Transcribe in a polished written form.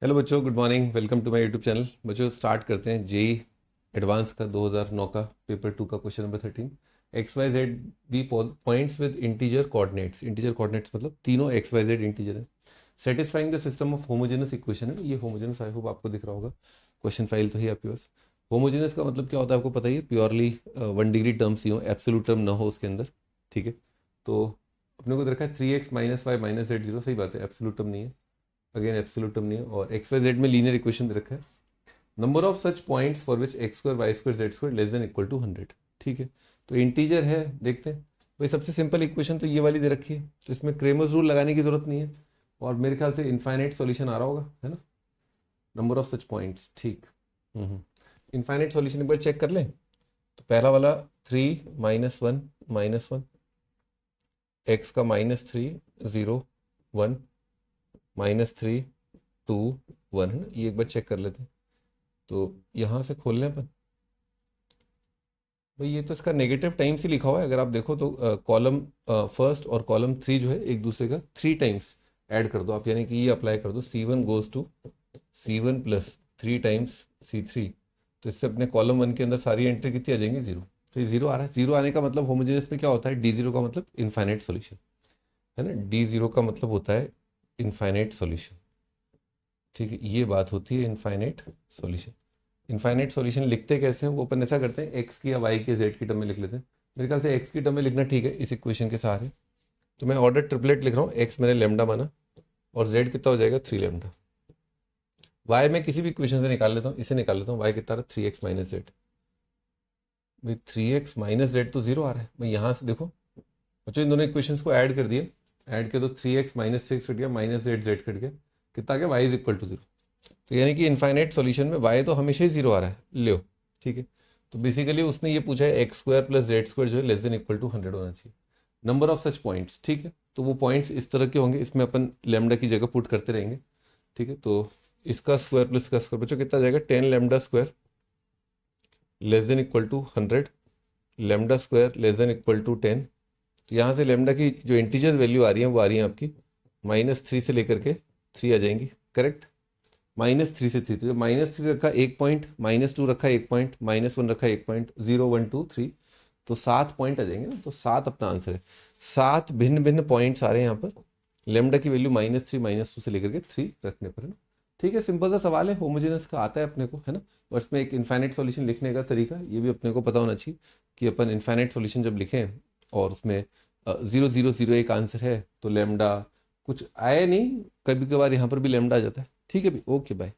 Hello बच्चों, good morning. Welcome to my YouTube channel. बच्चों start करते हैं जेई एडवांस का 2009 का पेपर 2 का question number 13। X Y Z be points with integer coordinates. Integer coordinates मतलब तीनों एक्स वाई जेड इंटीजर है। Satisfying the system of homogeneous equation है। ये होमोजेनस आई होप आपको दिख रहा होगा। क्वेश्चन फाइल तो है आपके पास। होमोजेनस का मतलब क्या होता है आपको पता ही है। प्योरली 1 डिग्री टर्म्स ही हो, एब्सोल्यूट टर्म ना हो उसके अंदर। ठीक है, तो अपने को रखा है 3x minus Y minus Z zero. सही बात है, एब्सोल्यूट टर्म नहीं है। अगेन एब्सोल्यूट टर्म नहीं है। और एक्स वाई जेड में लीनियर इक्वेशन दे रखा है। Number of such points for which X square Y square Z square less than equal to 100। ठीक है, तो इंटीजर है, देखते हैं भाई। सबसे सिंपल इक्वेशन तो ये वाली दे रखी है, तो इसमें क्रेमर्स रूल लगाने की जरूरत नहीं है। और मेरे ख्याल से इनफाइनाइट सॉल्यूशन आ रहा होगा, है ना। नंबर ऑफ सच पॉइंट्स, ठीक। इनफाइनाइट सॉल्यूशन एक बार चेक कर लें। तो पहला वाला 3 - 1 - 1, एक्स का -3 0 1 -3 2 1, है ना। ये एक बार चेक कर लेते हैं। तो यहाँ से खोल लें अपन। भाई ये तो इसका नेगेटिव टाइम्स ही लिखा हुआ है। अगर आप देखो तो कॉलम फर्स्ट और कॉलम 3 जो है एक दूसरे का 3 टाइम्स ऐड कर दो आप, यानी कि ये अप्लाई कर दो। C1 goes to C1 plus 3 times C3। तो इससे अपने कॉलम 1 के अंदर सारी एंट्री कितनी आ जाएंगी? 0। तो ये 0 आ रहा है। 0 आने का मतलब होमोजेनियस में क्या होता है? D0 का मतलब इनफाइनाइट सॉल्यूशन, है ना। D0 का मतलब होता है इनफाइनाइट सॉल्यूशन। ठीक है, ये बात होती है इनफाइनाइट सॉल्यूशन। इनफाइनाइट सॉल्यूशन लिखते कैसे हैं वो अपन ऐसा करते हैं, एक्स की या वाई के जेड की टर्म में लिख लेते हैं। मेरे ख्याल से एक्स की टर्म में लिखना ठीक है इस इक्वेशन के सहारे। तो मैं ऑर्डर ट्रिपलेट लिख रहा हूँ। एक्स मैंने लेमडा माना और जेड कितना हो जाएगा? 3 लेमडा। वाई मैं किसी भी इक्वेशन से निकाल लेता हूँ, इसे निकाल लेता हूँ। वाई कितना रहा? 3x minus Z. भाई 3x माइनस जेड तो 0 आ रहा है। मैं यहाँ से देखो बच्चों, इन दोनों इक्वेशंस को ऐड कर दिए। ऐड किया तो 3x माइनस 6 कट गया, माइनस जेड जेड कट गया। कितना आ गया? Y is equal to 0। तो यानी कि इनफाइनाइट सॉल्यूशन में y तो हमेशा ही 0 आ रहा है, लो। ठीक है, तो बेसिकली उसने ये पूछा है x square plus Z square जो है लेस देन इक्वल टू 100 होना चाहिए। नंबर ऑफ सच पॉइंट्स, ठीक है। तो वो पॉइंट्स इस तरह के होंगे, इसमें अपन लेमडा की जगह पुट करते रहेंगे। ठीक है, तो इसका स्क्वायर प्लस इसका स्क्वायर बच्चों कितना जाएगा? 10 lambda square less than equal to 100। Lambda square less than equal to 10। तो यहाँ से लेमडा की जो इंटीजर वैल्यू आ रही है वो आ रही है आपकी -3 से लेकर के 3 आ जाएंगी, करेक्ट। -3 से 3, तो -3 रखा 1 पॉइंट, -2 रखा 1 पॉइंट, -1 रखा 1 पॉइंट, 0 1 2 3, तो 7 पॉइंट आ जाएंगे ना। तो 7 अपना आंसर है। 7 भिन्न भिन्न पॉइंट्स आ रहे हैं यहाँ पर। लेमडा की वैल्यू -3 -2 से लेकर के 3 रखने पर, है ना। ठीक है, सिंपल सा सवाल है, होमोजेनस का आता है अपने को, है ना। और इसमें एक इनफाइनाइट सॉल्यूशन लिखने का तरीका ये भी अपने को पता होना चाहिए कि अपन इनफाइनाइट सॉल्यूशन जब लिखें और उसमें 0 0 0 एक आंसर है तो लेमडा कुछ आया नहीं, कभी कभार यहाँ पर भी लेमडा आ जाता है। ठीक है भाई, ओके बाय।